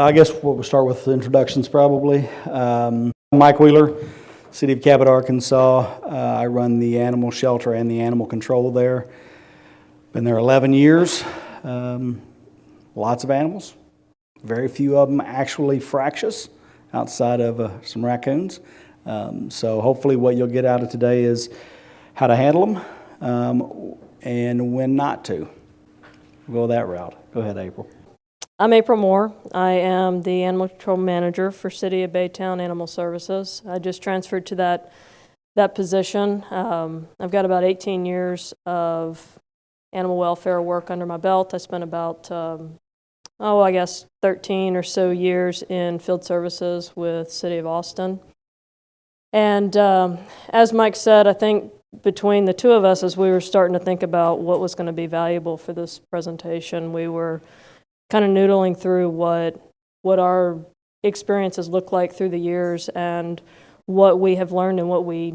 I guess we'll start with the introductions probably. Mike Wheeler, City of Cabot, Arkansas. I run the animal shelter and the animal control there. Been there 11 years. Lots of animals. Very few of them actually fractious outside of some raccoons. So hopefully what you'll get out of today is how to handle them and when not to. We'll go that route. Go ahead, April. I'm April Moore. I am the Animal Control Manager for City of Baytown Animal Services. I just transferred to that position. I've got about 18 years of animal welfare work under my belt. I spent about, 13 or so years in field services with City of Austin. And as Mike said, I think between the two of us, as we were starting to think about what was going to be valuable for this presentation, we were kind of noodling through what our experiences look like through the years and what we have learned and what we,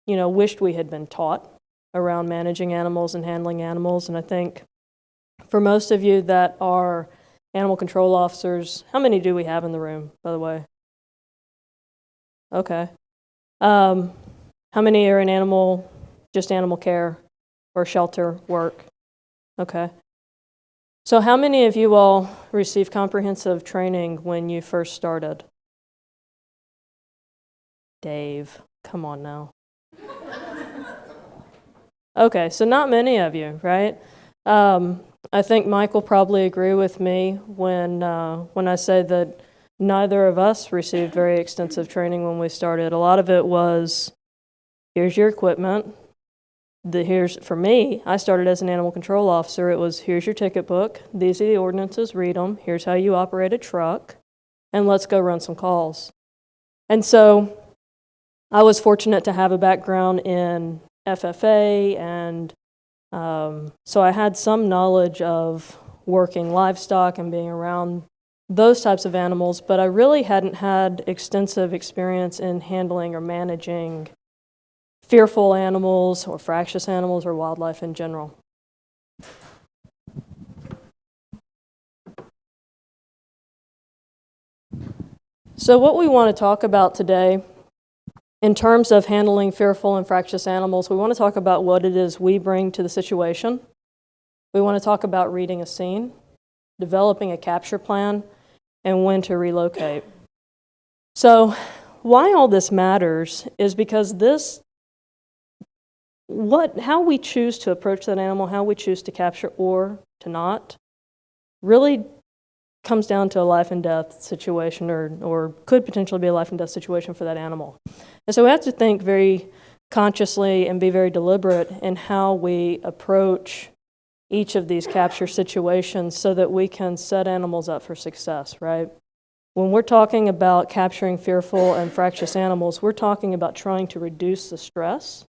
wished we had been taught around managing animals and handling animals. And I think for most of you that are animal control officers, how many do we have in the room, by the way? Okay. How many are in animal care or shelter work? Okay. So how many of you all received comprehensive training when you first started? Dave, come on now. Okay, so not many of you, right? I think Mike will probably agree with me when I say that neither of us received very extensive training when we started. A lot of it was, here's your equipment. For me, I started as an animal control officer. It was, here's your ticket book. These are the ordinances, read them. Here's how you operate a truck. And let's go run some calls. And so I was fortunate to have a background in FFA, and so I had some knowledge of working livestock and being around those types of animals, but I really hadn't had extensive experience in handling or managing fearful animals or fractious animals or wildlife in general. So what we want to talk about today in terms of handling fearful and fractious animals, we want to talk about what it is we bring to the situation. We want to talk about reading a scene, developing a capture plan, and when to relocate. So why all this matters is because how we choose to approach that animal, how we choose to capture or to not, really comes down to a life and death situation or could potentially be a life and death situation for that animal. And so we have to think very consciously and be very deliberate in how we approach each of these capture situations so that we can set animals up for success, right? When we're talking about capturing fearful and fractious animals, we're talking about trying to reduce the stress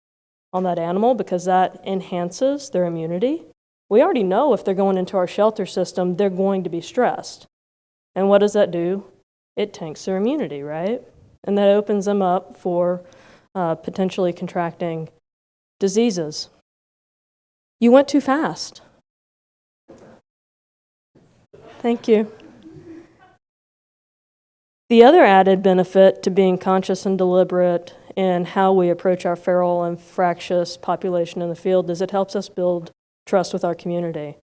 on that animal because that enhances their immunity. We already know if they're going into our shelter system, they're going to be stressed. And what does that do? It tanks their immunity, right? And that opens them up for potentially contracting diseases. You went too fast. Thank you. The other added benefit to being conscious and deliberate in how we approach our feral and fractious population in the field is it helps us build trust with our community.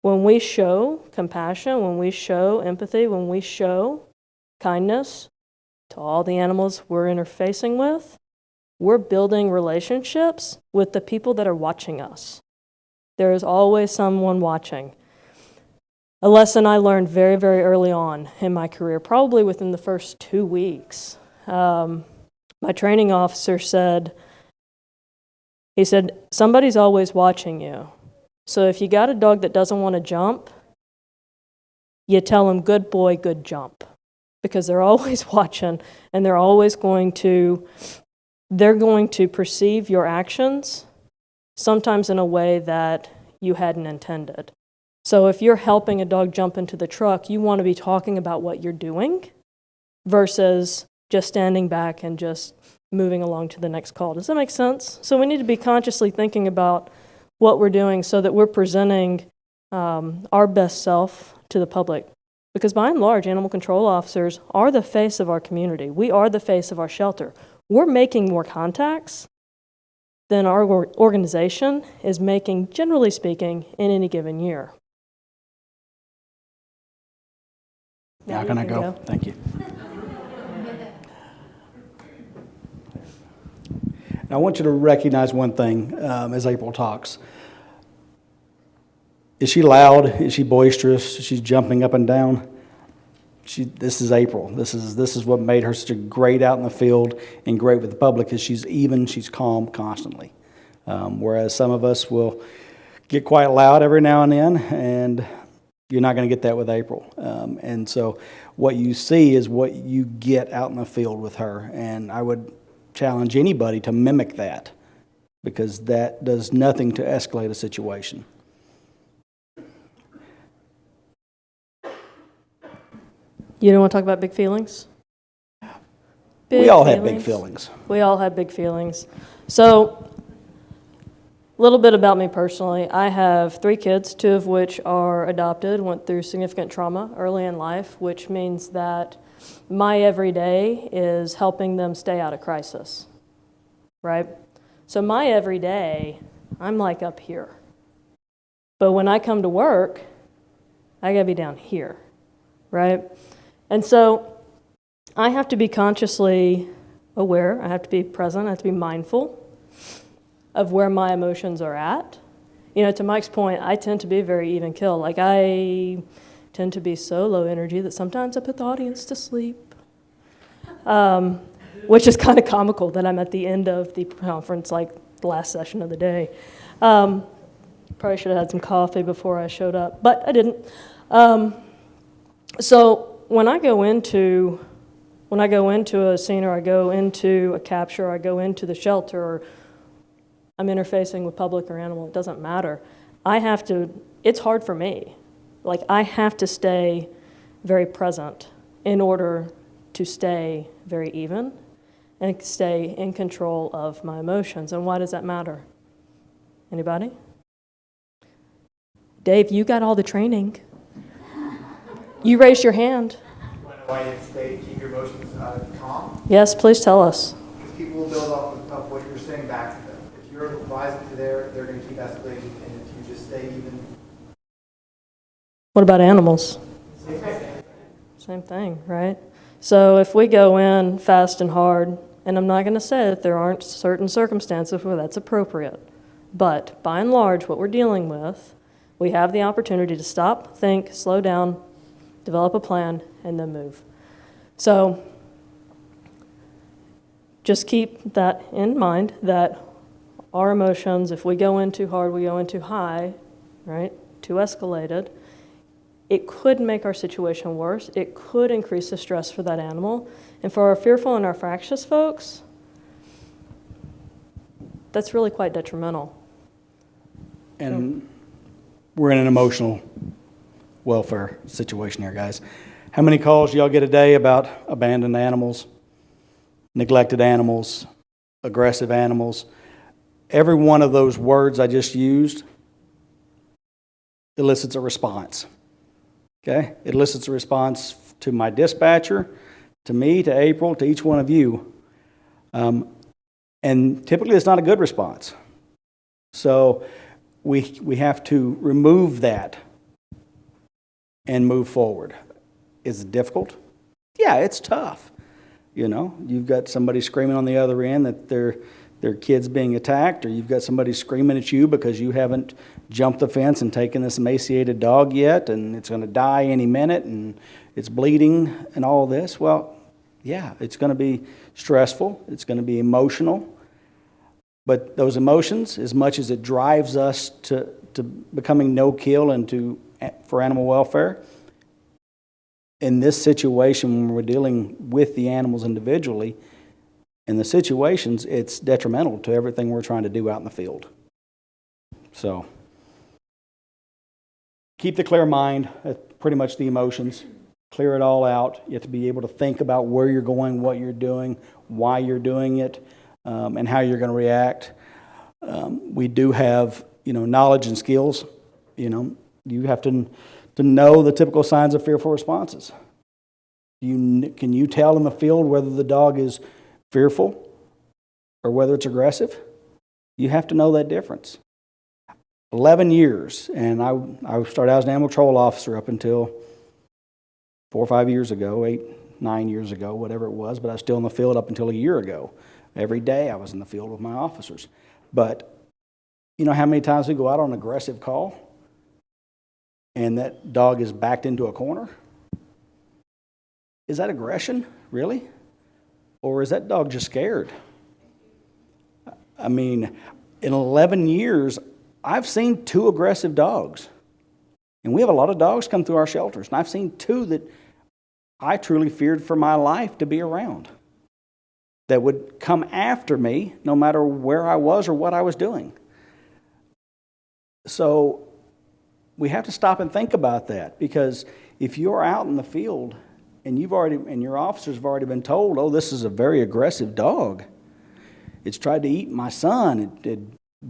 When we show compassion, when we show empathy, when we show kindness to all the animals we're interfacing with, we're building relationships with the people that are watching us. There is always someone watching. A lesson I learned very, very early on in my career, probably within the first 2 weeks. My training officer said, somebody's always watching you. So if you got a dog that doesn't want to jump, you tell him, good boy, good jump. Because they're always watching and they're going to perceive your actions, sometimes in a way that you hadn't intended. So if you're helping a dog jump into the truck, you want to be talking about what you're doing versus just standing back and just moving along to the next call. Does that make sense? So we need to be consciously thinking about what we're doing so that we're presenting our best self to the public. Because by and large, animal control officers are the face of our community. We are the face of our shelter. We're making more contacts than our organization is making, generally speaking, in any given year. Now can I go? Thank you. Now, I want you to recognize one thing as April talks. Is she loud? Is she boisterous? Is she jumping up and down? This is April. This is what made her such a great out in the field and great with the public, is she's even, she's calm constantly. Whereas some of us will get quite loud every now and then, and you're not going to get that with April. And so what you see is what you get out in the field with her. And I would challenge anybody to mimic that, because that does nothing to escalate a situation. You don't want to talk about big feelings? We all have big feelings. We all have big feelings. So, a little bit about me personally. I have 3 kids, 2 of which are adopted, went through significant trauma early in life, which means that my everyday is helping them stay out of crisis, right? So my everyday, I'm like up here. But when I come to work, I gotta be down here, right? And so I have to be consciously aware, I have to be present, I have to be mindful of where my emotions are at. You know, to Mike's point, I tend to be very even kill. Like, I tend to be so low energy that sometimes I put the audience to sleep, which is kind of comical that I'm at the end of the conference, like the last session of the day. Probably should have had some coffee before I showed up, but I didn't. So when I go into a scene, or I go into a capture, or I go into the shelter, or I'm interfacing with public or animal, it doesn't matter. It's hard for me. Like, I have to stay very present in order to stay very even and stay in control of my emotions. And why does that matter? Anybody? Dave, you got all the training. You raised your hand. You want to know why you stay, keep your emotions calm? Yes, please tell us. Because people will build off of what you're saying back to them. If you're rising to they're going to keep escalating, and if you just stay even. What about animals? Same thing. Same thing, right? So if we go in fast and hard, and I'm not going to say that there aren't certain circumstances where that's appropriate, but by and large, what we're dealing with, we have the opportunity to stop, think, slow down, develop a plan, and then move. So just keep that in mind, that our emotions, if we go in too hard, we go in too high, right, too escalated, it could make our situation worse. It could increase the stress for that animal. And for our fearful and our fractious folks, that's really quite detrimental. And we're in an emotional welfare situation here, guys. How many calls do y'all get a day about abandoned animals, neglected animals, aggressive animals? Every one of those words I just used elicits a response. Okay? It elicits a response to my dispatcher, to me, to April, to each one of you. And typically it's not a good response. So we have to remove that and move forward. Is it difficult? Yeah, it's tough. You know, you've got somebody screaming on the other end that their kid's being attacked, or you've got somebody screaming at you because you haven't jumped the fence and taken this emaciated dog yet, and it's going to die any minute, and it's bleeding and all this. Well, yeah, it's going to be stressful. It's going to be emotional. But those emotions, as much as it drives us to becoming no-kill and for animal welfare, in this situation when we're dealing with the animals individually, in the situations, it's detrimental to everything we're trying to do out in the field. So keep the clear mind, pretty much the emotions. Clear it all out. You have to be able to think about where you're going, what you're doing, why you're doing it, and how you're going to react. We do have, knowledge and skills. You have to to know the typical signs of fearful responses. Can you tell in the field whether the dog is fearful or whether it's aggressive? You have to know that difference. 11 years, and I started out as an animal control officer up until 4 or 5 years ago, 8, 9 years ago, whatever it was, but I was still in the field up until a year ago. Every day I was in the field with my officers. But you know how many times we go out on an aggressive call and that dog is backed into a corner? Is that aggression, really? Or is that dog just scared? I mean, in 11 years, I've seen 2 aggressive dogs. And we have a lot of dogs come through our shelters. And I've seen 2 that I truly feared for my life to be around, that would come after me no matter where I was or what I was doing. So we have to stop and think about that, because if you're out in the field and your officers have already been told, oh, this is a very aggressive dog. It's tried to eat my son. It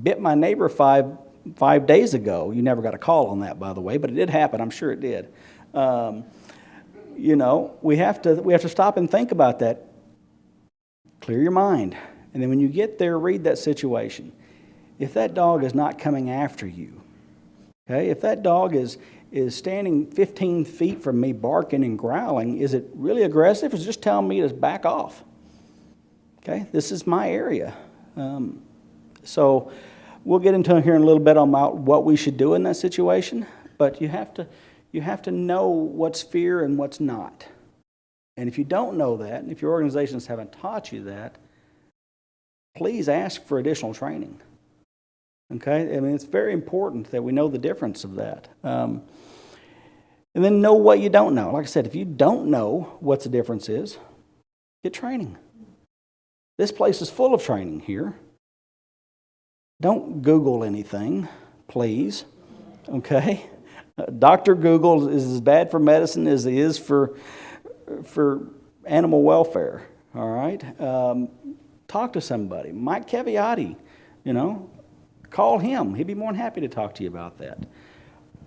bit my neighbor five days ago. You never got a call on that, by the way, but it did happen. I'm sure it did. You know, we have to stop and think about that. Clear your mind. And then when you get there, read that situation. If that dog is not coming after you, okay, if that dog is standing 15 feet from me barking and growling, is it really aggressive? It's just telling me to back off. Okay, this is my area. So we'll get into here in a little bit about what we should do in that situation, but you have to know what's fear and what's not. And if you don't know that, and if your organizations haven't taught you that, please ask for additional training. Okay? I mean, it's very important that we know the difference of that. And then know what you don't know. Like I said, if you don't know what the difference is, get training. This place is full of training here. Don't Google anything, please. Okay? Dr. Google is as bad for medicine as it is for animal welfare. All right? Talk to somebody. Mike Caviati, call him. He'd be more than happy to talk to you about that.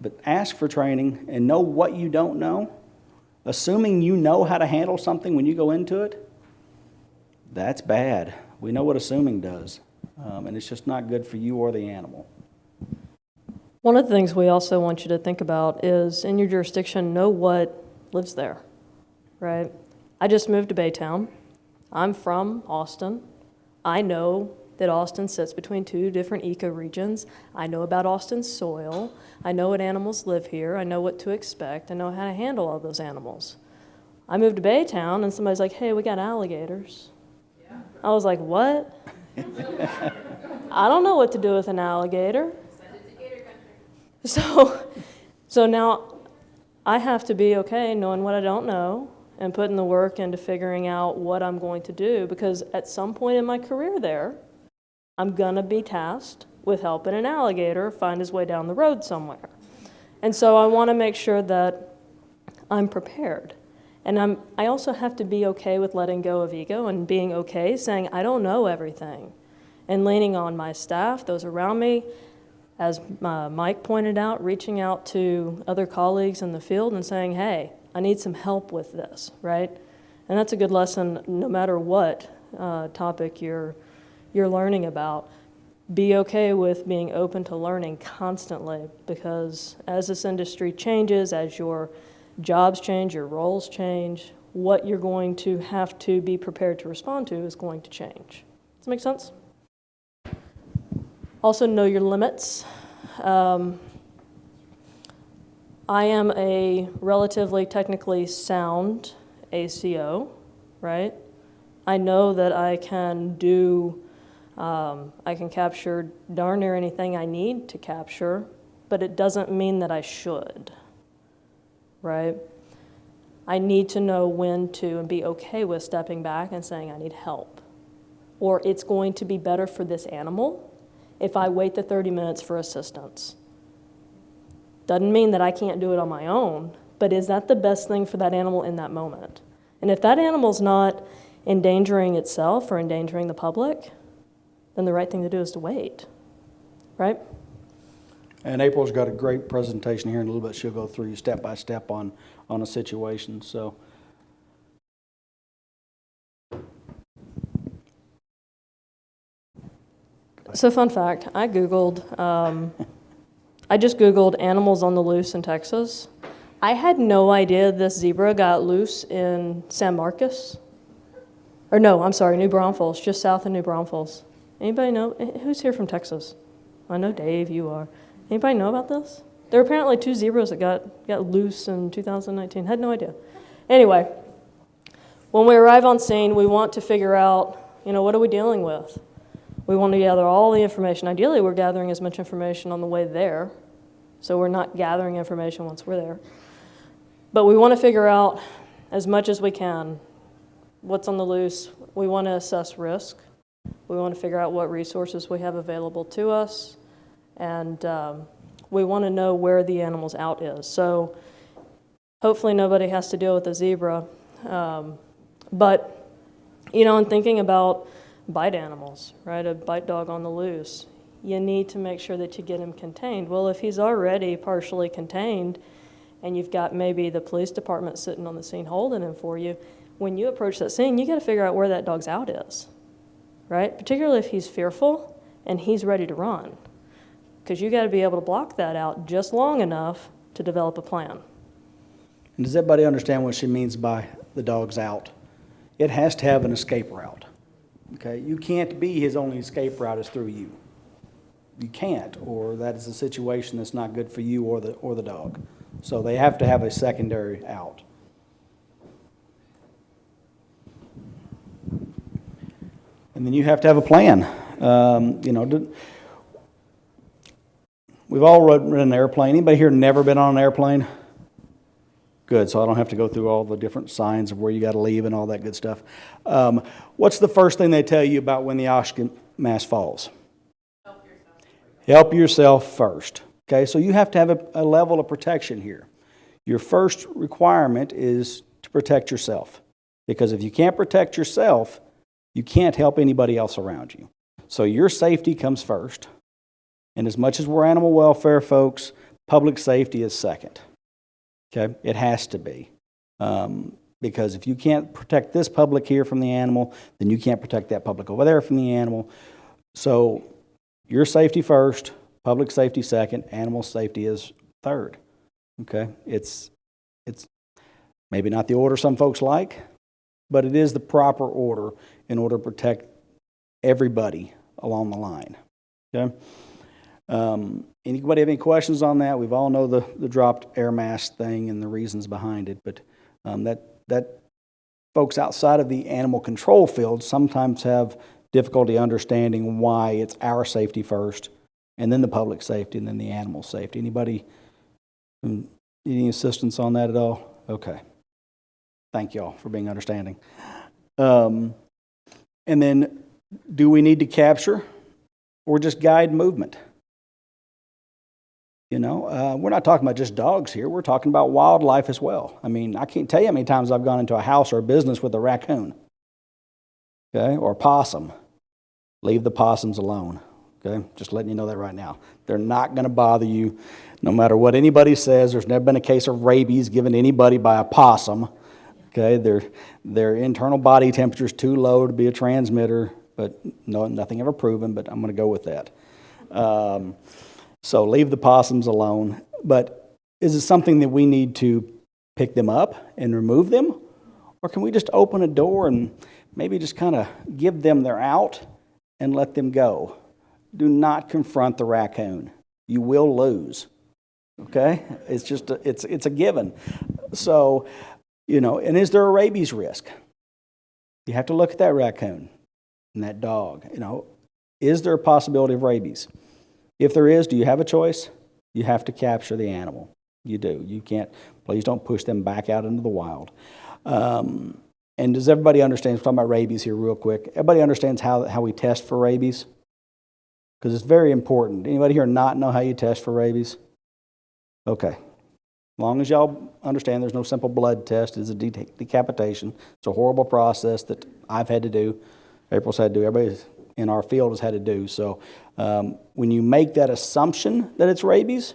But ask for training and know what you don't know. Assuming you know how to handle something when you go into it, that's bad. We know what assuming does. And it's just not good for you or the animal. One of the things we also want you to think about is, in your jurisdiction, know what lives there, right? I just moved to Baytown. I'm from Austin. I know that Austin sits between 2 different ecoregions. I know about Austin's soil. I know what animals live here. I know what to expect. I know how to handle all those animals. I moved to Baytown, and somebody's like, hey, we got alligators. Yeah. I was like, what? I don't know what to do with an alligator. So now I have to be okay knowing what I don't know and putting the work into figuring out what I'm going to do, because at some point in my career there, I'm going to be tasked with helping an alligator find his way down the road somewhere. And so I want to make sure that I'm prepared. And I also have to be okay with letting go of ego and being okay saying, I don't know everything. And leaning on my staff, those around me, as Mike pointed out, reaching out to other colleagues in the field and saying, hey, I need some help with this, right? And that's a good lesson no matter what topic you're learning about. Be okay with being open to learning constantly, because as this industry changes, as your jobs change, your roles change, what you're going to have to be prepared to respond to is going to change. Does that make sense? Also know your limits. I am a relatively technically sound ACO, right? I know that I can capture darn near anything I need to capture, but it doesn't mean that I should, right? I need to know when to and be okay with stepping back and saying I need help. Or it's going to be better for this animal if I wait the 30 minutes for assistance. Doesn't mean that I can't do it on my own, but is that the best thing for that animal in that moment? And if that animal's not endangering itself or endangering the public, then the right thing to do is to wait, right? And April's got a great presentation here in a little bit. She'll go through you step by step on a situation. So, fun fact, I just Googled animals on the loose in Texas. I had no idea this zebra got loose in San Marcos. Or no, I'm sorry, New Braunfels, just south of New Braunfels. Anybody know? Who's here from Texas? I know Dave, you are. Anybody know about this? There were apparently 2 zebras that got loose in 2019. Had no idea. Anyway, when we arrive on scene, we want to figure out, what are we dealing with? We want to gather all the information. Ideally, we're gathering as much information on the way there, so we're not gathering information once we're there. But we want to figure out as much as we can what's on the loose. We want to assess risk. We want to figure out what resources we have available to us, and we want to know where the animal's out is. So hopefully nobody has to deal with a zebra. But, in thinking about bite animals, right, a bite dog on the loose, you need to make sure that you get him contained. Well, if he's already partially contained and you've got maybe the police department sitting on the scene holding him for you, when you approach that scene, you got to figure out where that dog's out is, right? Particularly if he's fearful and he's ready to run, because you got to be able to block that out just long enough to develop a plan. and does everybody understand what she means by the dog's out? It has to have an escape route. Okay, you can't be his only escape route is through you. You can't, or that is a situation that's not good for you or the dog. So they have to have a secondary out. And then you have to have a plan. We've all ridden an airplane. Anybody here never been on an airplane? Good, so I don't have to go through all the different signs of where you got to leave and all that good stuff. What's the first thing they tell you about when the oxygen mask falls? Help yourself. Help yourself first. Okay, so you have to have a level of protection here. Your first requirement is to protect yourself. Because if you can't protect yourself, you can't help anybody else around you. So your safety comes first. And as much as we're animal welfare folks, public safety is second. Okay, it has to be. Because if you can't protect this public here from the animal, then you can't protect that public over there from the animal. So your safety first, public safety second, animal safety is third. Okay, it's maybe not the order some folks like, but it is the proper order in order to protect everybody along the line. Okay. Anybody have any questions on that? We've all know the dropped air mask thing and the reasons behind it, but that folks outside of the animal control field sometimes have difficulty understanding why it's our safety first, and then the public safety, and then the animal safety. Anybody need any assistance on that at all? Okay. Thank you all for being understanding. And then, do we need to capture or just guide movement? We're not talking about just dogs here. We're talking about wildlife as well. I mean, I can't tell you how many times I've gone into a house or a business with a raccoon, okay, or a possum. Leave the possums alone, okay? Just letting you know that right now. They're not going to bother you no matter what anybody says. There's never been a case of rabies given to anybody by a possum, okay? Their internal body temperature is too low to be a transmitter, but nothing ever proven, but I'm going to go with that. So leave the possums alone. But is it something that we need to pick them up and remove them? Or can we just open a door and maybe just kind of give them their out and let them go? Do not confront the raccoon. You will lose. Okay? It's just it's a given. So, and is there a rabies risk? You have to look at that raccoon and that dog. Is there a possibility of rabies? If there is, do you have a choice? You have to capture the animal. You do. You can't, please don't push them back out into the wild. And does everybody understand, we're talking about rabies here real quick. Everybody understands how we test for rabies? Because it's very important. Anybody here not know how you test for rabies? Okay. As long as y'all understand there's no simple blood test. It's a decapitation. It's a horrible process that I've had to do. April's had to do. Everybody in our field has had to do. So When you make that assumption that it's rabies,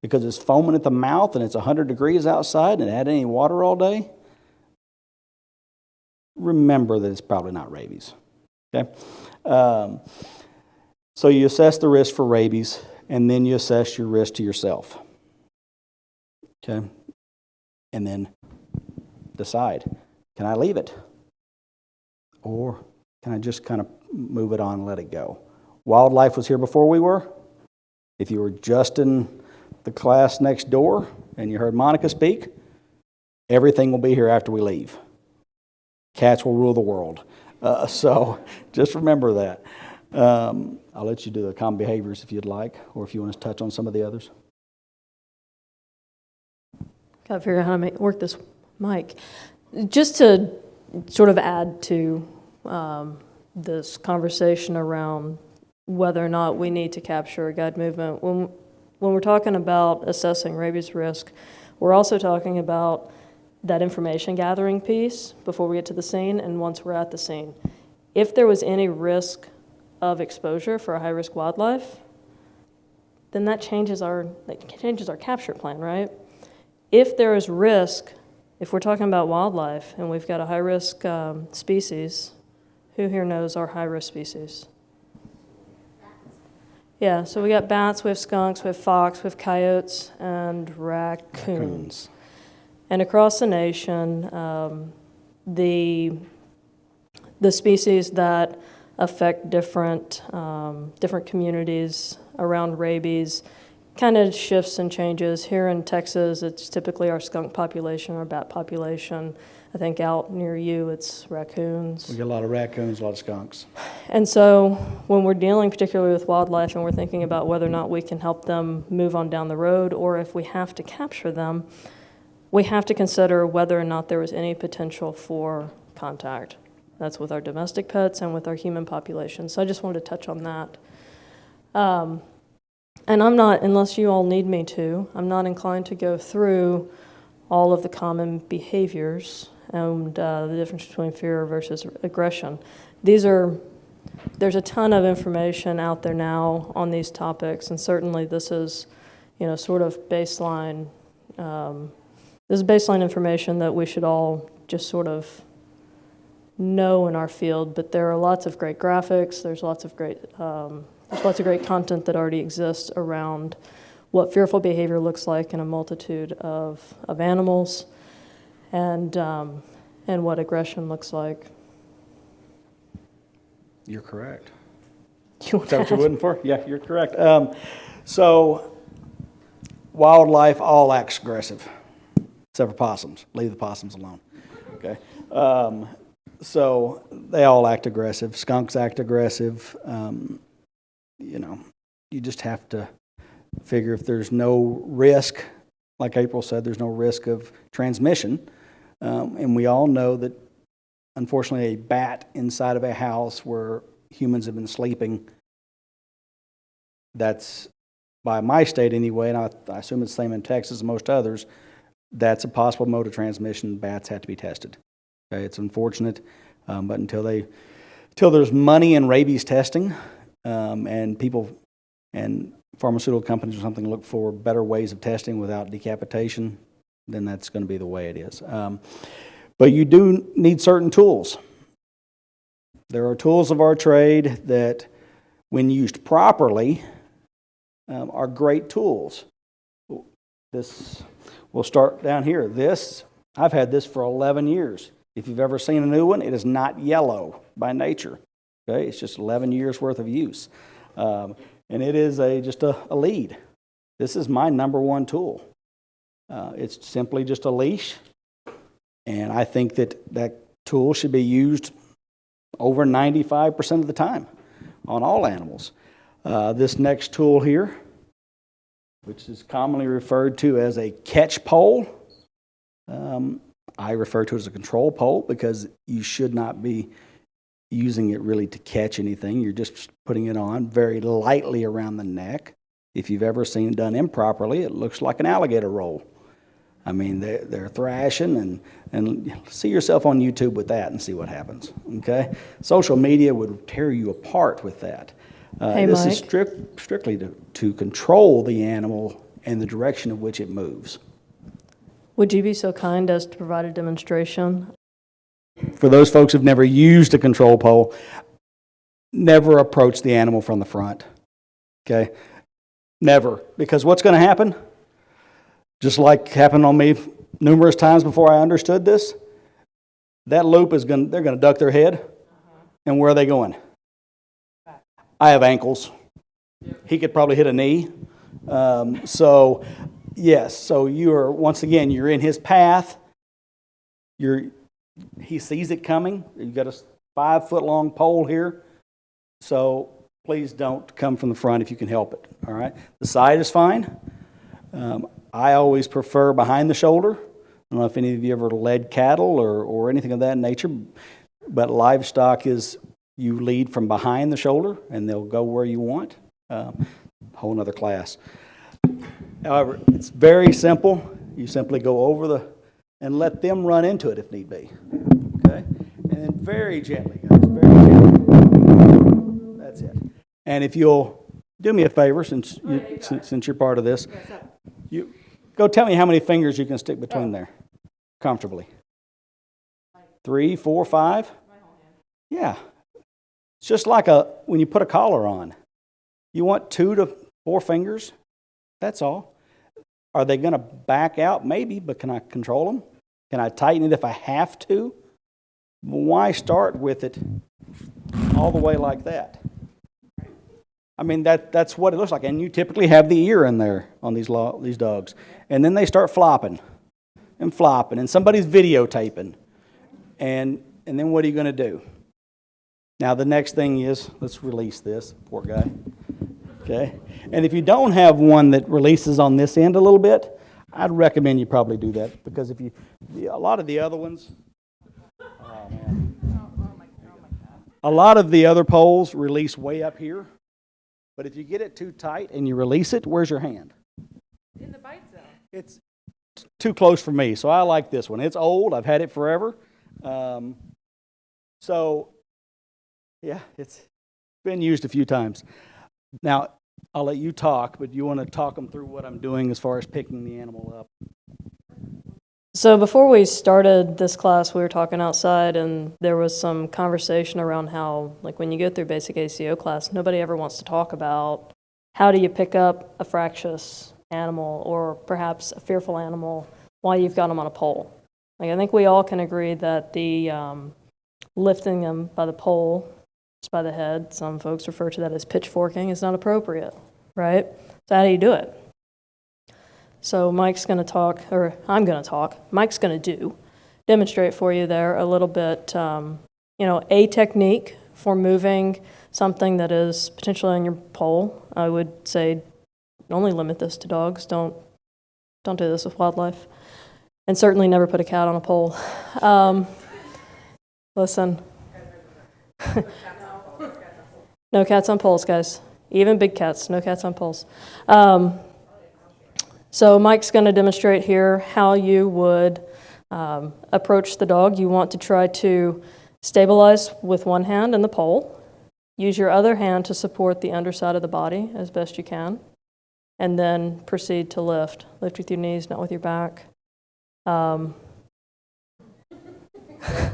because it's foaming at the mouth and it's 100 degrees outside and it had any water all day, remember that it's probably not rabies. Okay? So you assess the risk for rabies, and then you assess your risk to yourself. Okay? And then decide, can I leave it? Or can I just kind of move it on and let it go? Wildlife was here before we were. If you were just in the class next door and you heard Monica speak, everything will be here after we leave. Cats will rule the world. So just remember that. I'll let you do the common behaviors if you'd like, or if you want to touch on some of the others. Got to figure out how to work this mic. Just to sort of add to this conversation around whether or not we need to capture a guide movement. When we're talking about assessing rabies risk, we're also talking about that information gathering piece before we get to the scene and once we're at the scene. If there was any risk of exposure for a high-risk wildlife, then that changes our capture plan, right? If there is risk, if we're talking about wildlife and we've got a high-risk species, who here knows our high-risk species? Yeah, so we got bats, we have skunks, we have fox, we have coyotes, and raccoons. And across the nation, the species that affect different communities around rabies kind of shifts and changes. Here in Texas, it's typically our skunk population, our bat population. I think out near you, it's raccoons. We get a lot of raccoons, a lot of skunks. And so when we're dealing particularly with wildlife and we're thinking about whether or not we can help them move on down the road or if we have to capture them, we have to consider whether or not there was any potential for contact. That's with our domestic pets and with our human population. So I just wanted to touch on that. And I'm not, unless you all need me to, I'm not inclined to go through all of the common behaviors and the difference between fear versus aggression. There's a ton of information out there now on these topics, and certainly this is, sort of baseline. This is baseline information that we should all just sort of know in our field. But there are lots of great graphics. There's lots of great content that already exists around what fearful behavior looks like in a multitude of animals, and what aggression looks like. You're correct. Is that what you're looking for? Yeah, you're correct. So wildlife all acts aggressive, except for possums. Leave the possums alone. Okay. So they all act aggressive. Skunks act aggressive. You just have to figure if there's no risk, like April said, there's no risk of transmission. And we all know that, unfortunately, a bat inside of a house where humans have been sleeping, that's, by my state anyway, and I assume it's the same in Texas and most others, that's a possible mode of transmission. Bats have to be tested. Okay, it's unfortunate, but until there's money in rabies testing, and people and pharmaceutical companies or something look for better ways of testing without decapitation, then that's going to be the way it is. But you do need certain tools. There are tools of our trade that, when used properly, are great tools. We'll start down here. I've had this for 11 years. If you've ever seen a new one, it is not yellow by nature. Okay, it's just 11 years worth of use. And it is just a lead. This is my number one tool. It's simply just a leash. And I think that tool should be used over 95% of the time on all animals. This next tool here, which is commonly referred to as a catch pole, I refer to it as a control pole because you should not be using it really to catch anything. You're just putting it on very lightly around the neck. If you've ever seen it done improperly, it looks like an alligator roll. I mean, they're thrashing, and see yourself on YouTube with that and see what happens, okay? Social media would tear you apart with that. Hey, This is Mike. strictly to control the animal and the direction of which it moves. Would you be so kind as to provide a demonstration? For those folks who've never used a control pole, never approach the animal from the front. Okay? Never. Because what's going to happen, just like happened on me numerous times before I understood this, that loop is they're going to duck their head. And where are they going? I have ankles. He could probably hit a knee. So, yes. So once again, you're in his path. He sees it coming. You've got a 5-foot-long pole here. So please don't come from the front if you can help it. All right. The side is fine. I always prefer behind the shoulder. I don't know if any of you ever led cattle or anything of that nature, but livestock is you lead from behind the shoulder and they'll go where you want. Whole nother class. However, it's very simple. You simply go over and let them run into it if need be. Okay? And then very gently, guys, very gently. That's it. And if you'll do me a favor, since you're part of this, you go tell me how many fingers you can stick between there comfortably. 3, 4, 5? Yeah. It's just like when you put a collar on. You want 2 to 4 fingers. That's all. Are they going to back out? Maybe, but can I control them? Can I tighten it if I have to? Why start with it all the way like that? I mean, that's what it looks like. And you typically have the ear in there on these dogs. And then they start flopping and flopping, and somebody's videotaping. And then what are you going to do? Now, the next thing is, let's release this, poor guy. Okay? And if you don't have one that releases on this end a little bit, I'd recommend you probably do that, because a lot of the other ones, a lot of the other poles release way up here. But if you get it too tight and you release it, where's your hand? In the bite zone. It's too close for me, so I like this one. It's old. I've had it forever. So, yeah, it's been used a few times. Now, I'll let you talk, but you want to talk them through what I'm doing as far as picking the animal up. So before we started this class, we were talking outside, and there was some conversation around how, like, when you go through basic ACO class, nobody ever wants to talk about how do you pick up a fractious animal or perhaps a fearful animal while you've got them on a pole. Like, I think we all can agree that the lifting them by the pole, just by the head, some folks refer to that as pitchforking, is not appropriate, right? So how do you do it? So Mike's going to talk, or I'm going to talk. Mike's going to demonstrate for you there a little bit, a technique for moving something that is potentially on your pole. I would say only limit this to dogs. Don't do this with wildlife. And certainly never put a cat on a pole. Listen. No cats on poles, guys. Even big cats, no cats on poles. So Mike's going to demonstrate here how you would approach the dog. You want to try to stabilize with one hand in the pole. Use your other hand to support the underside of the body as best you can. And then proceed to lift. Lift with your knees, not with your back. I've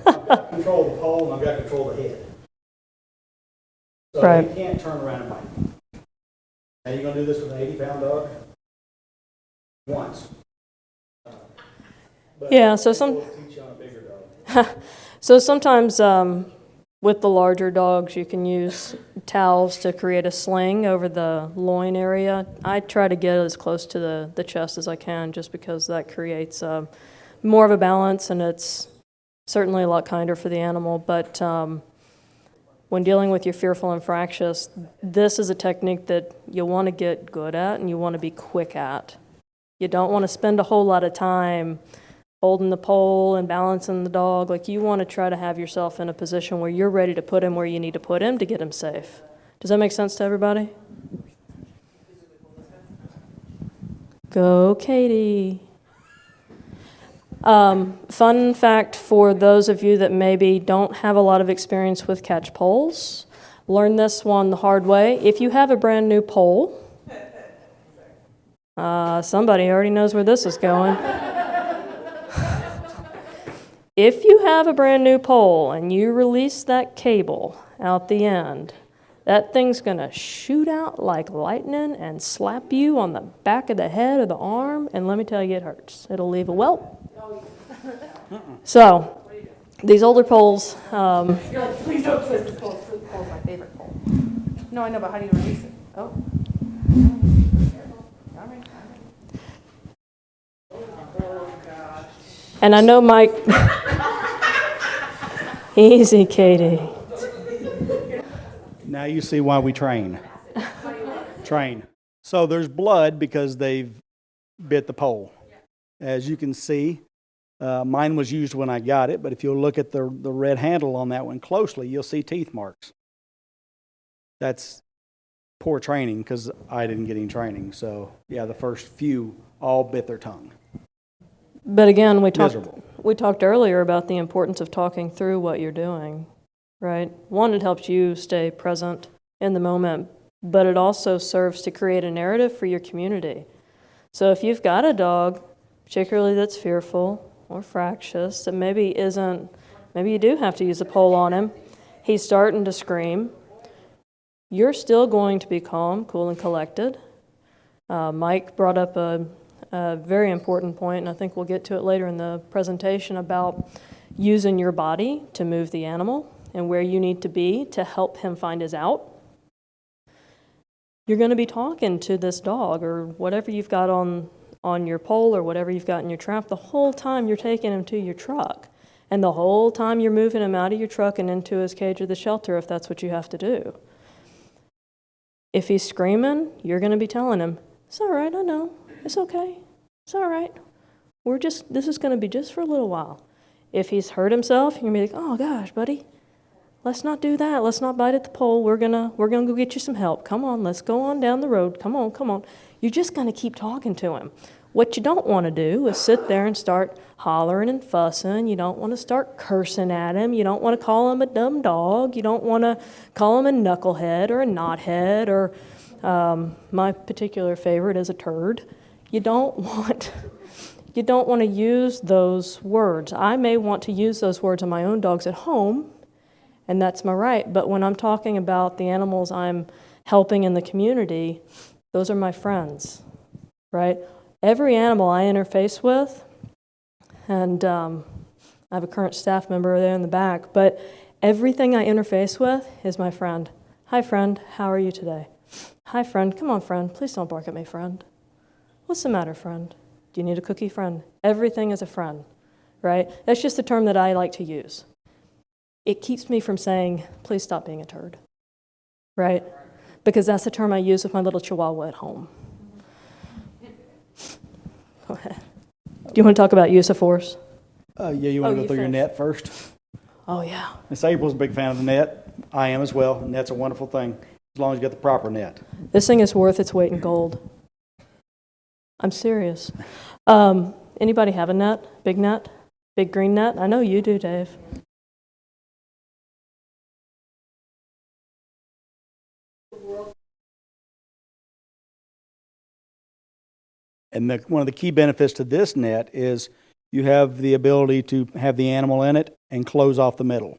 got control of the pole, and I've got control of the head. So Right. You can't turn around and bite. Now, you're going to do this with an 80-pound dog? Once. Yeah, so We'll teach you on a bigger dog. So sometimes with the larger dogs, you can use towels to create a sling over the loin area. I try to get as close to the chest as I can, just because that creates more of a balance, and it's certainly a lot kinder for the animal. But when dealing with your fearful and fractious, this is a technique that you want to get good at and you want to be quick at. You don't want to spend a whole lot of time holding the pole and balancing the dog. Like, you want to try to have yourself in a position where you're ready to put him where you need to put him to get him safe. Does that make sense to everybody? Go, Katie. Fun fact for those of you that maybe don't have a lot of experience with catch poles, Learn this one the hard way. If you have a brand new pole, somebody already knows where this is going. If you have a brand new pole and you release that cable out the end, that thing's going to shoot out like lightning and slap you on the back of the head or the arm, and let me tell you, it hurts. It'll leave a welt. So, these older poles, You're like, please don't twist this pole. This pole is my favorite pole. No, I know, but how do you release it? Oh. All right. Oh, gosh. and I know Mike, easy, Katie. Now you see why we train. Train. So there's blood because they've bit the pole. As you can see, mine was used when I got it, but if you'll look at the red handle on that one closely, you'll see teeth marks. That's poor training because I didn't get any training. So yeah, the first few all bit their tongue. But again, we Miserable. talked earlier about the importance of talking through what you're doing, right? One, it helps you stay present in the moment, but it also serves to create a narrative for your community. So if you've got a dog, particularly that's fearful or fractious, that maybe you do have to use a pole on him, he's starting to scream, you're still going to be calm, cool, and collected. Mike brought up a very important point, and I think we'll get to it later in the presentation, about using your body to move the animal and where you need to be to help him find his out. You're going to be talking to this dog or whatever you've got on your pole or whatever you've got in your trap the whole time you're taking him to your truck, and the whole time you're moving him out of your truck and into his cage or the shelter if that's what you have to do. If he's screaming, you're going to be telling him, it's all right, I know, it's okay, it's all right. This is going to be just for a little while. If he's hurt himself, you're going to be like, oh gosh, buddy, let's not do that. Let's not bite at the pole. We're gonna go get you some help. Come on, let's go on down the road. Come on. You're just going to keep talking to him. What you don't want to do is sit there and start hollering and fussing. You don't want to start cursing at him. You don't want to call him a dumb dog. You don't want to call him a knucklehead or a knothead or my particular favorite is a turd. You don't want to use those words. I may want to use those words on my own dogs at home, and that's my right. But when I'm talking about the animals I'm helping in the community, those are my friends, right? Every animal I interface with, and I have a current staff member there in the back, but everything I interface with is my friend. Hi, friend. How are you today? Hi, friend. Come on, friend. Please don't bark at me, friend. What's the matter, friend? Do you need a cookie, friend? Everything is a friend, right? That's just a term that I like to use. It keeps me from saying, please stop being a turd, right? Because that's the term I use with my little chihuahua at home. Go ahead. Do you want to talk about use of force? Yeah, you want to go through your net first? Oh, yeah. Miss April's a big fan of the net. I am as well. Net's a wonderful thing, as long as you get the proper net. This thing is worth its weight in gold. I'm serious. Anybody have a net? Big net? Big green net? I know you do, Dave. And one of the key benefits to this net is you have the ability to have the animal in it and close off the middle.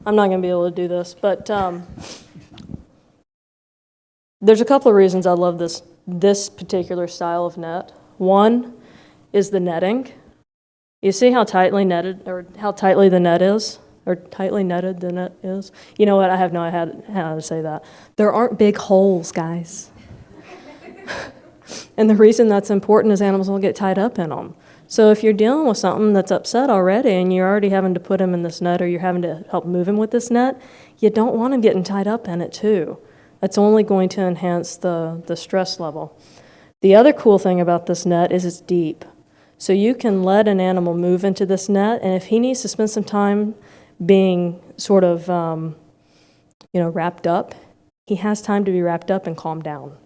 I'm not going to be able to do this, but there's a couple of reasons I love this particular style of net. One is the netting. You see how tightly netted, or how tightly the net is? Or tightly netted the net is? You know what? I have no idea how to say that. There aren't big holes, guys. And the reason that's important is animals will get tied up in them. So if you're dealing with something that's upset already and you're already having to put him in this net or you're having to help move him with this net, you don't want him getting tied up in it too. That's only going to enhance the stress level. The other cool thing about this net is it's deep. So you can let an animal move into this net, and if he needs to spend some time being sort of, wrapped up, he has time to be wrapped up and calm down.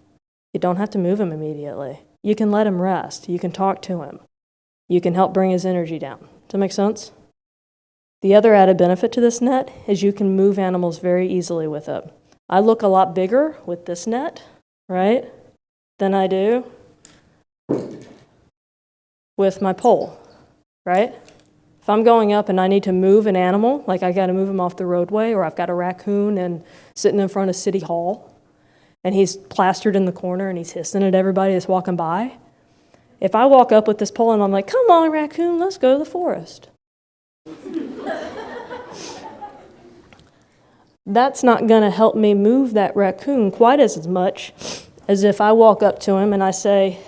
You don't have to move him immediately. You can let him rest. You can talk to him. You can help bring his energy down. that make sense? The other added benefit to this net is you can move animals very easily with it. I look a lot bigger with this net, right, than I do with my pole, right? If I'm going up and I need to move an animal, like I got to move him off the roadway, or I've got a raccoon and sitting in front of City Hall, and he's plastered in the corner and he's hissing at everybody that's walking by. If I walk up with this pole and I'm like, come on, raccoon, let's go to the forest. That's not going to help me move that raccoon quite as much as if I walk up to him and I say,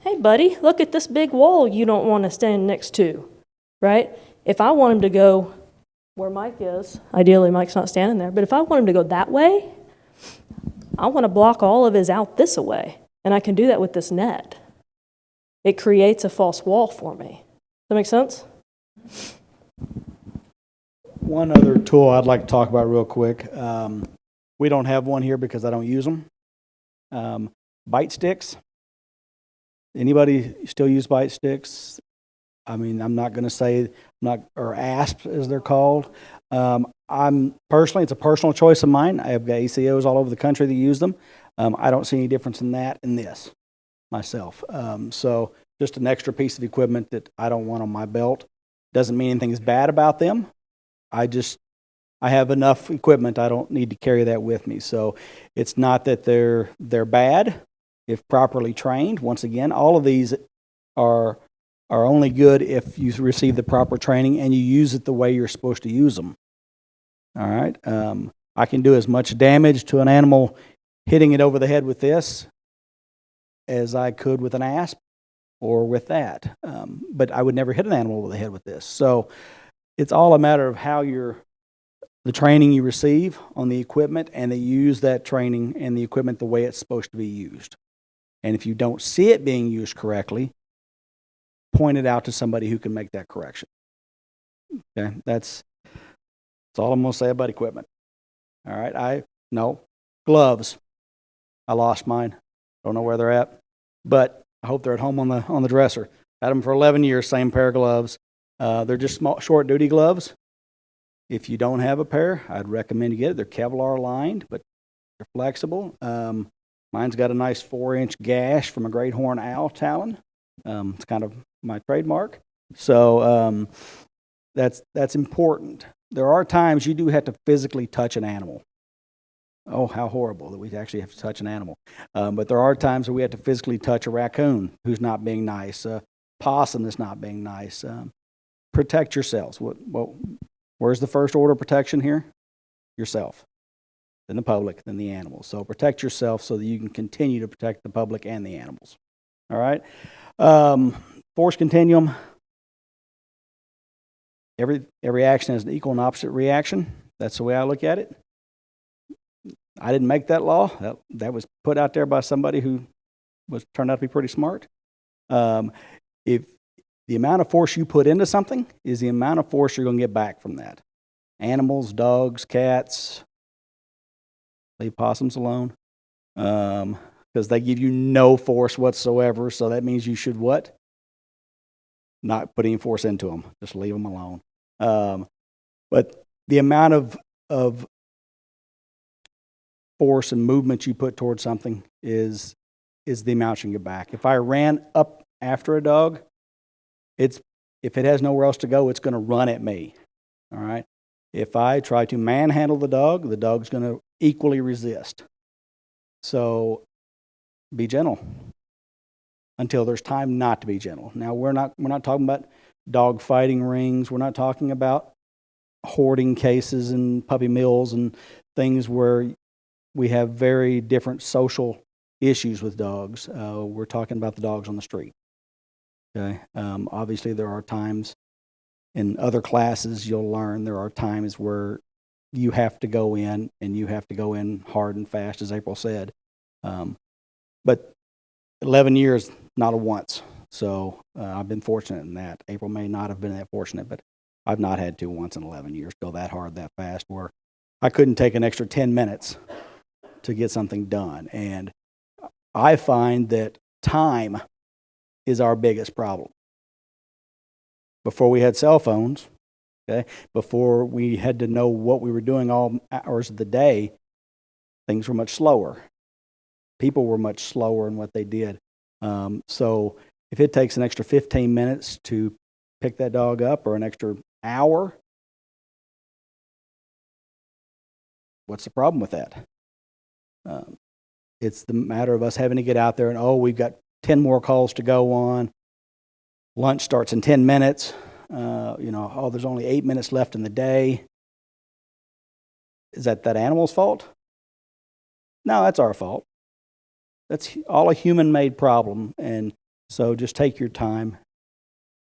hey, buddy, look at this big wall you don't want to stand next to, right? If I want him to go where Mike is, ideally Mike's not standing there, but if I want him to go that way, I want to block all of his out this way, and I can do that with this net. It creates a false wall for me. Does that make sense? One other tool I'd like to talk about real quick. We don't have one here because I don't use them. Bite sticks. Anybody still use bite sticks? I mean, I'm not going to say or asps as they're called. I'm personally, it's a personal choice of mine. I have got ACOs all over the country that use them. I don't see any difference in that and this myself. So just an extra piece of equipment that I don't want on my belt. Doesn't mean anything is bad about them. I have enough equipment. I don't need to carry that with me. So it's not that they're bad if properly trained. Once again, all of these are only good if you receive the proper training and you use it the way you're supposed to use them. All right. I can do as much damage to an animal hitting it over the head with this as I could with an asp or with that. But I would never hit an animal over the head with this. So it's all a matter of how the training you receive on the equipment, and they use that training and the equipment the way it's supposed to be used. And if you don't see it being used correctly, point it out to somebody who can make that correction. Okay, that's all I'm going to say about equipment. All right, gloves. I lost mine. Don't know where they're at, but I hope they're at home on the dresser. Had them for 11 years, same pair of gloves. They're just small, short duty gloves. If you don't have a pair, I'd recommend you get it. They're Kevlar lined, but they're flexible. Mine's got a nice 4-inch gash from a great horn owl talon. It's kind of my trademark. So that's important. There are times you do have to physically touch an animal. Oh, how horrible that we actually have to touch an animal. But there are times where we have to physically touch a raccoon who's not being nice, a possum that's not being nice. Protect yourselves. Where's the first order of protection here? Yourself, then the public, then the animals. So protect yourself so that you can continue to protect the public and the animals. All right? Force continuum. Every action has an equal and opposite reaction. That's the way I look at it. I didn't make that law. That was put out there by somebody who turned out to be pretty smart. If the amount of force you put into something is the amount of force you're going to get back from that. Animals, dogs, cats, leave possums alone, because they give you no force whatsoever. So that means you should what? Not put any force into them. Just leave them alone. But the amount of force and movement you put towards something is the amount you can get back. If I ran up after a dog, if it has nowhere else to go, it's going to run at me. All right. If I try to manhandle the dog's going to equally resist. So be gentle until there's time not to be gentle. Now we're not talking about dog fighting rings. We're not talking about hoarding cases and puppy mills and things where we have very different social issues with dogs. We're talking about the dogs on the street. Okay. Obviously, there are times in other classes you'll learn there are times where you have to go in and you have to go in hard and fast, as April said. But 11 years, not a once. So I've been fortunate in that. April may not have been that fortunate, but I've not had to once in 11 years go that hard, that fast, where I couldn't take an extra 10 minutes to get something done. And I find that time is our biggest problem. before we had cell phones, okay, before we had to know what we were doing all hours of the day, things were much slower. People were much slower in what they did. So if it takes an extra 15 minutes to pick that dog up or an extra hour, what's the problem with that? It's the matter of us having to get out there and, oh, we've got 10 more calls to go on. Lunch starts in 10 minutes. Oh, there's only 8 minutes left in the day. Is that animal's fault? No, that's our fault. That's all a human-made problem. And so just take your time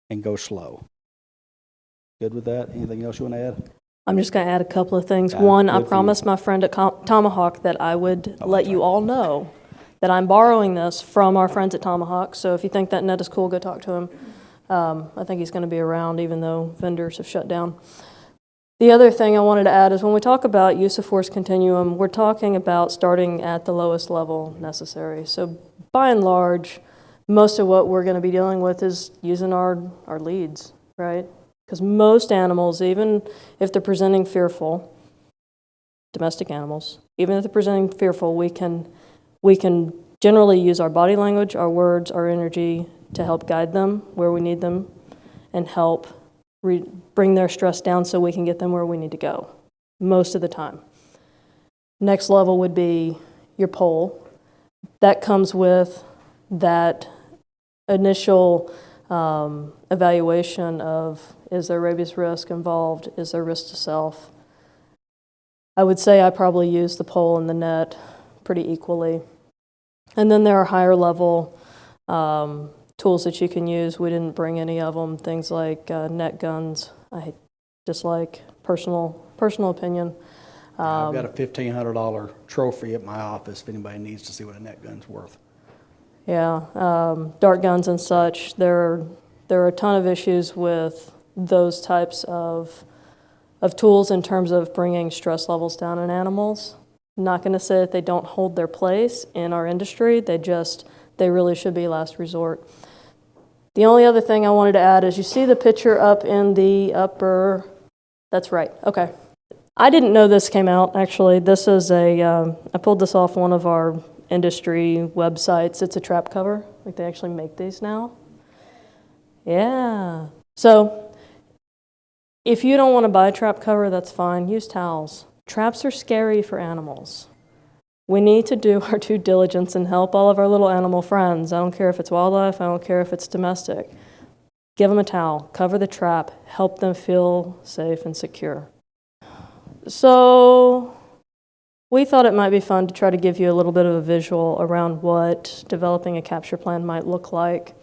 and go slow. Good with that? Anything else you want to add? I'm just going to add a couple of things. Yeah, One, I good for promised my friend at Tomahawk that I would let you all know that I'm borrowing this from our friends at Tomahawk. So if you think that net is cool, go talk to him. I think he's going to be around even though vendors have shut down. The other thing I wanted to add is when we talk about use of force continuum, we're talking about starting at the lowest level necessary. So by and large, most of what we're going to be dealing with is using our leads, right? Because most animals, even if they're presenting fearful, domestic animals, even if they're presenting fearful, we can generally use our body language, our words, our energy to help guide them where we need them and help bring their stress down so we can get them where we need to go most of the time. Next level would be your pole. That comes with that initial evaluation of, is there rabies risk involved? Is there risk to self? I would say I probably use the pole and the net pretty equally. And then there are higher level tools that you can use. We didn't bring any of them. Things like net guns. I dislike, personal opinion. I've got a $1,500 trophy at my office if anybody needs to see what a net gun's worth. Yeah, dart guns and such. There are a ton of issues with those types of tools in terms of bringing stress levels down in animals. I'm not going to say that they don't hold their place in our industry. They really should be last resort. The only other thing I wanted to add is you see the picture up in the upper, that's right, okay. I didn't know this came out, actually. This is I pulled this off one of our industry websites. It's a trap cover. Like they actually make these now. Yeah. So if you don't want to buy a trap cover, that's fine. Use towels. Traps are scary for animals. We need to do our due diligence and help all of our little animal friends. I don't care if it's wildlife. I don't care if it's domestic. Give them a towel. Cover the trap. Help them feel safe and secure. So we thought it might be fun to try to give you a little bit of a visual around what developing a capture plan might look like,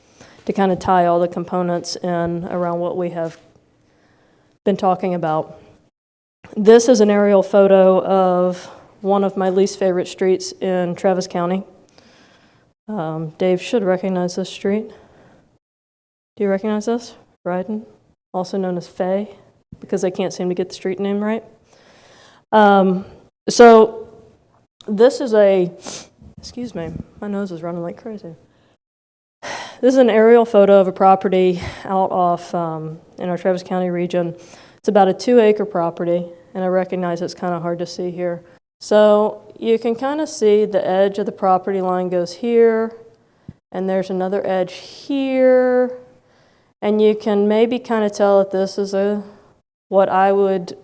to kind of tie all the components in around what we have been talking about. This is an aerial photo of one of my least favorite streets in Travis County. Dave should recognize this street. Do you recognize this? Ryden, also known as Fay, because I can't seem to get the street name right. So this is excuse me, my nose is running like crazy. This is an aerial photo of a property out off in our Travis County region. It's about a 2-acre property, and I recognize it's kind of hard to see here. So you can kind of see the edge of the property line goes here, and there's another edge here, and you can maybe kind of tell that this is what I would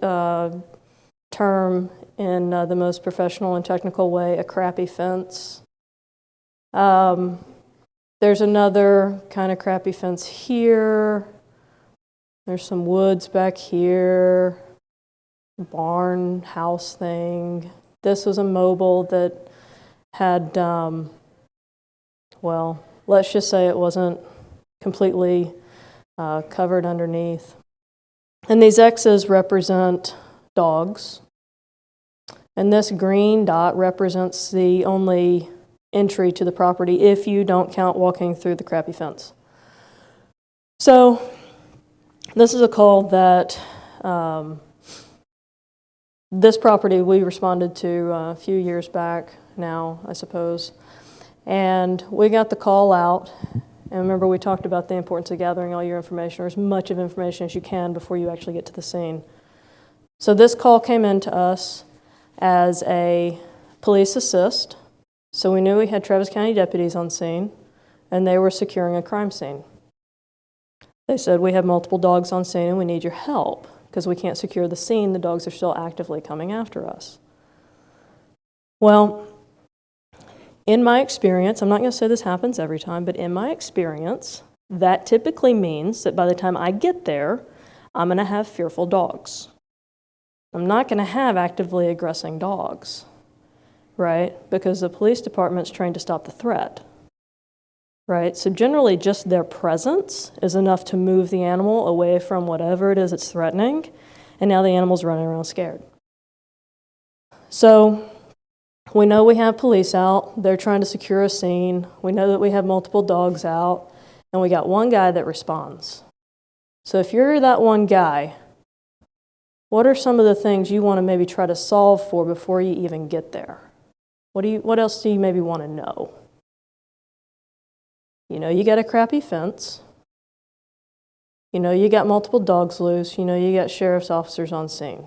term in the most professional and technical way, a crappy fence. There's another kind of crappy fence here. There's some woods back here, barn, house thing. This was a mobile that had, well, let's just say it wasn't completely covered underneath. And these X's represent dogs. And this green dot represents the only entry to the property if you don't count walking through the crappy fence. So this is a call that this property we responded to a few years back now, I suppose. And we got the call out, And remember, we talked about the importance of gathering all your information, or as much of information as you can before you actually get to the scene. So this call came in to us as a police assist. So we knew we had Travis County deputies on scene, and they were securing a crime scene. They said, we have multiple dogs on scene and we need your help because we can't secure the scene. The dogs are still actively coming after us. Well, in my experience, I'm not going to say this happens every time, but in my experience, that typically means that by the time I get there, I'm going to have fearful dogs. I'm not going to have actively aggressing dogs, right? Because the police department's trained to stop the threat, right? So generally just their presence is enough to move the animal away from whatever it is it's threatening, and now the animal's running around scared. So we know we have police out. They're trying to secure a scene. We know that we have multiple dogs out, and we got one guy that responds. So if you're that one guy, what are some of the things you want to maybe try to solve for before you even get there? What else do you maybe want to know? You know you got a crappy fence. You know you got multiple dogs loose. You know you got sheriff's officers on scene.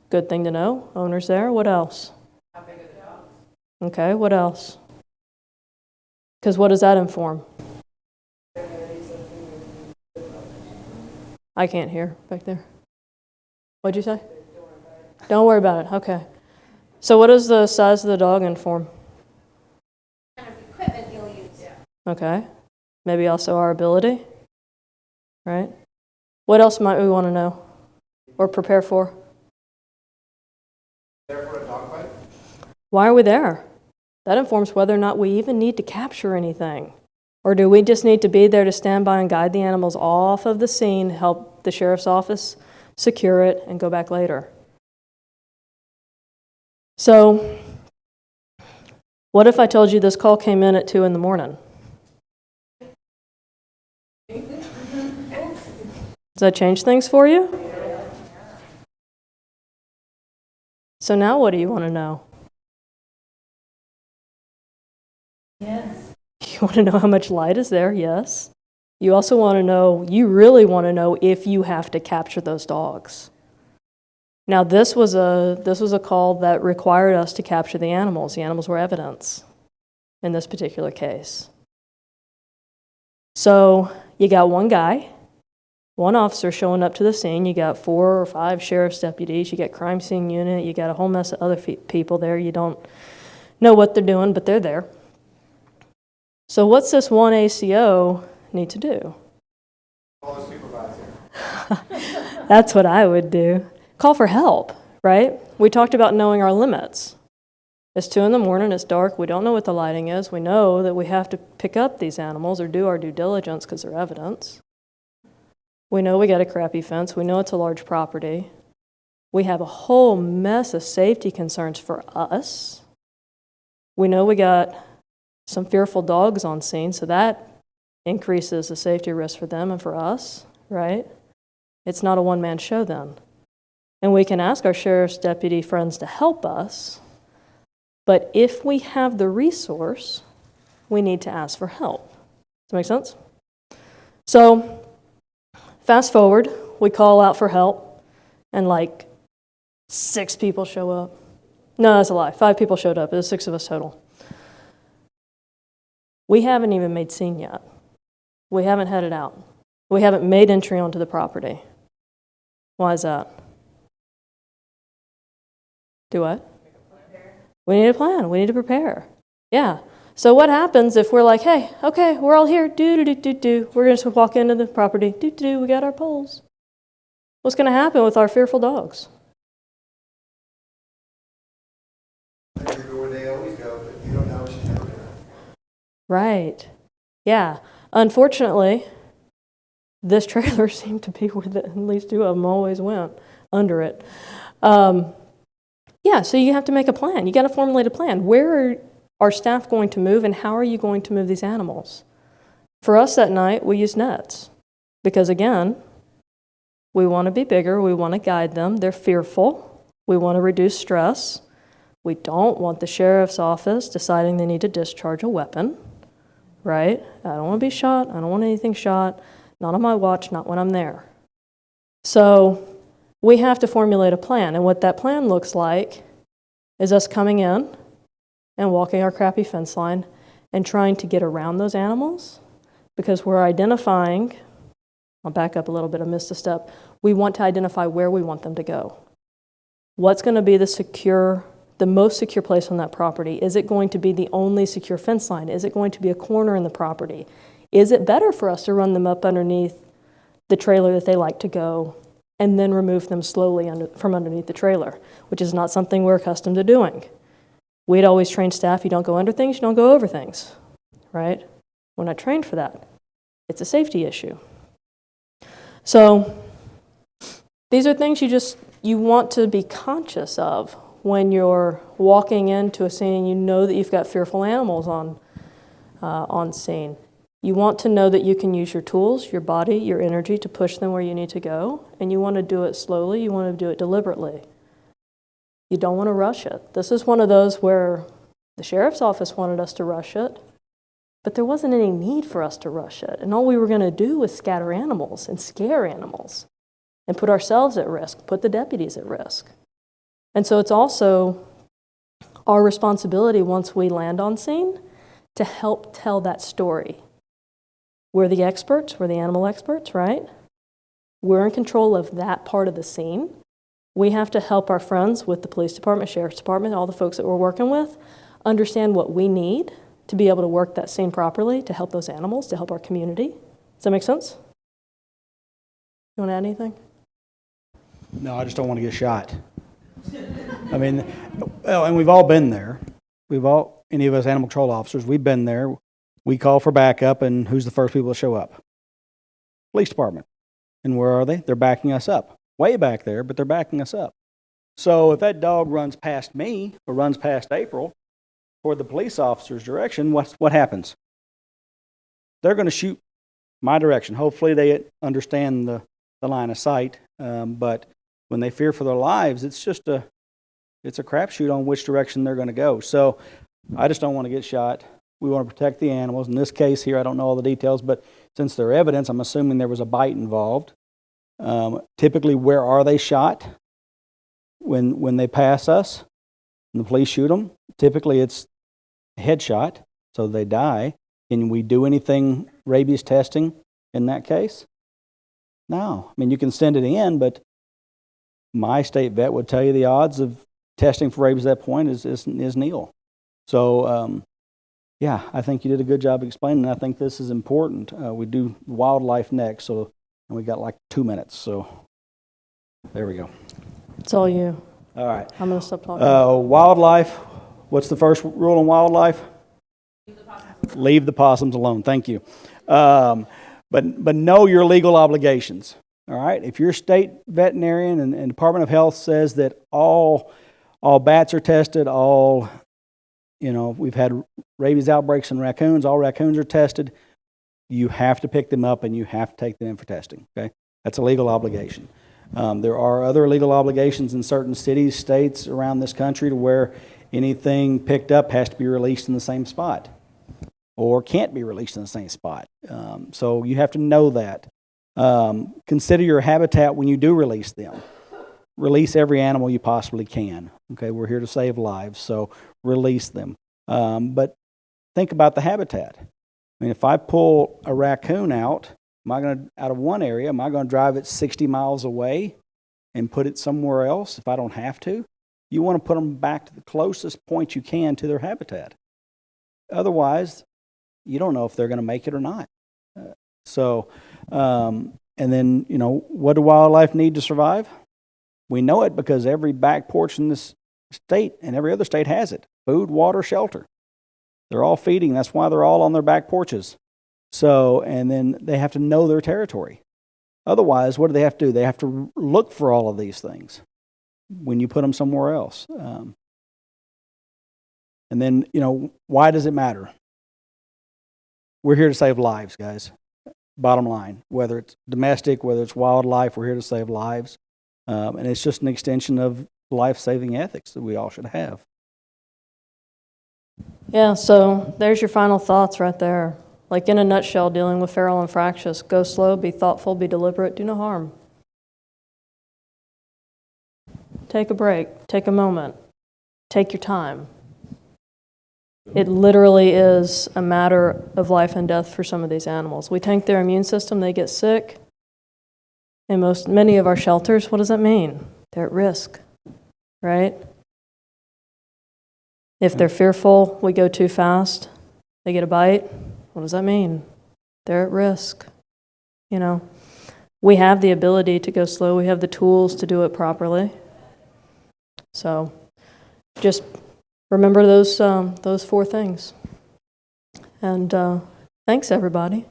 Good thing to know. Owner's there. What else? How big are the dogs? Okay, what else? Because what does that inform? I can't hear back there. What'd you say? Don't worry about it. Okay. So what does the size of the dog inform? Kind of equipment you'll use. Yeah. Okay. Maybe also our ability, right? What else might we want to know or prepare for? There for a dog fight? Why are we there? That informs whether or not we even need to capture anything. Or do we just need to be there to stand by and guide the animals off of the scene, help the sheriff's office secure it, and go back later? So, what if I told you this call came in at 2 in the morning? Does that change things for you? So now what do you want to know? Yes. You want to know how much light is there? Yes. You also want to know, you really want to know if you have to capture those dogs. Now this was a call that required us to capture the animals. The animals were evidence in this particular case. So you got one guy, one officer showing up to the scene. You got 4 or 5 sheriff's deputies. You got crime scene unit. You got a whole mess of other people there. You don't know what they're doing, but they're there. So what's this one ACO need to do? Call the supervisor. That's what I would do. Call for help, right? We talked about knowing our limits. It's 2 in the morning, it's dark, we don't know what the lighting is. We know that we have to pick up these animals or do our due diligence because they're evidence. We know we got a crappy fence. We know it's a large property. We have a whole mess of safety concerns for us. We know we got some fearful dogs on scene, so that increases the safety risk for them and for us, right? It's not a one-man show then. And we can ask our sheriff's deputy friends to help us, but if we have the resource, we need to ask for help. Does that make sense? So, fast forward, we call out for help, and like 6 people show up. No, that's a lie. 5 people showed up. It was 6 of us total. We haven't even made scene yet. We haven't headed out. We haven't made entry onto the property. Why is that? Do what? We need a plan. We need to prepare. Yeah. So what happens if we're like, hey, okay, we're all here. We're going to walk into the property. We got our poles. What's going to happen with our fearful dogs? They go where they always go, but you don't know she's never gonna. Right. Yeah. Unfortunately, this trailer seemed to be where at least 2 of them always went, under it. Yeah, so you have to make a plan. You got to formulate a plan. Where are our staff going to move, and how are you going to move these animals? For us that night, we used nets because, again, we want to be bigger. We want to guide them. They're fearful. We want to reduce stress. We don't want the sheriff's office deciding they need to discharge a weapon, right? I don't want to be shot. I don't want anything shot. Not on my watch, not when I'm there. So we have to formulate a plan. And what that plan looks like is us coming in and walking our crappy fence line and trying to get around those animals, because we're identifying, I'll back up a little bit, I missed a step. We want to identify where we want them to go. What's going to be the most secure place on that property? Is it going to be the only secure fence line? Is it going to be a corner in the property? Is it better for us to run them up underneath the trailer that they like to go and then remove them slowly from underneath the trailer, which is not something we're accustomed to doing? We'd always train staff, you don't go under things, you don't go over things, right? We're not trained for that. It's a safety issue. So these are things you want to be conscious of when you're walking into a scene and you know that you've got fearful animals on scene. You want to know that you can use your tools, your body, your energy to push them where you need to go, and you want to do it slowly, you want to do it deliberately. You don't want to rush it. This is one of those where the sheriff's office wanted us to rush it, but there wasn't any need for us to rush it. And all we were going to do was scatter animals and scare animals and put ourselves at risk, put the deputies at risk. And so it's also our responsibility once we land on scene to help tell that story. We're the experts, we're the animal experts, right? We're in control of that part of the scene. We have to help our friends with the police department, sheriff's department, all the folks that we're working with, understand what we need to be able to work that scene properly, to help those animals, to help our community. Does that make sense? You want to add anything? No, I just don't want to get shot. I mean, well, and we've all been there. Any of us animal control officers, we've been there. We call for backup, and who's the first people to show up? Police department. And where are they? They're backing us up. Way back there, but they're backing us up. So if that dog runs past me or runs past April toward the police officer's direction, what happens? They're going to shoot my direction. Hopefully they understand the line of sight, but when they fear for their lives, it's a crapshoot on which direction they're going to go. So I just don't want to get shot. We want to protect the animals. In this case here, I don't know all the details, but since they're evidence, I'm assuming there was a bite involved. Typically, where are they shot? When they pass us and the police shoot them, typically it's a headshot, so they die. Can we do anything rabies testing in that case? No. I mean, you can send it in, but my state vet would tell you the odds of testing for rabies at that point is nil. So, yeah, I think you did a good job explaining. I think this is important. We do wildlife next, and we got like 2 minutes. So, there we go. It's all you. All right. I'm going to stop talking. Wildlife. What's the first rule in wildlife? Leave the possums alone. Thank you. But know your legal obligations. All right. If your state veterinarian and Department of Health says that all bats are tested, we've had rabies outbreaks in raccoons, all raccoons are tested, you have to pick them up and you have to take them in for testing. Okay. That's a legal obligation. There are other legal obligations in certain cities, states around this country to where anything picked up has to be released in the same spot or can't be released in the same spot. So you have to know that. Consider your habitat when you do release them. Release every animal you possibly can. Okay, we're here to save lives, so release them. But think about the habitat. I mean, if I pull a raccoon out of one area, am I going to drive it 60 miles away and put it somewhere else if I don't have to? You want to put them back to the closest point you can to their habitat. Otherwise, you don't know if they're going to make it or not. And then, what do wildlife need to survive? We know it because every back porch in this state and every other state has it. Food, water, shelter. They're all feeding. That's why they're all on their back porches. So, and then they have to know their territory. Otherwise, what do they have to do? They have to look for all of these things when you put them somewhere else. And then, why does it matter? We're here to save lives, guys. Bottom line, whether it's domestic, whether it's wildlife, we're here to save lives. And it's just an extension of life-saving ethics that we all should have. Yeah, so there's your final thoughts right there. Like in a nutshell, dealing with feral and fractious, go slow, be thoughtful, be deliberate, do no harm. Take a break, take a moment, take your time. It literally is a matter of life and death for some of these animals. We tank their immune system, they get sick. In many of our shelters, what does that mean? They're at risk, right? If they're fearful, we go too fast, they get a bite, what does that mean? They're at risk. You know, we have the ability to go slow, we have the tools to do it properly. So just remember those 4 things. And thanks, everybody.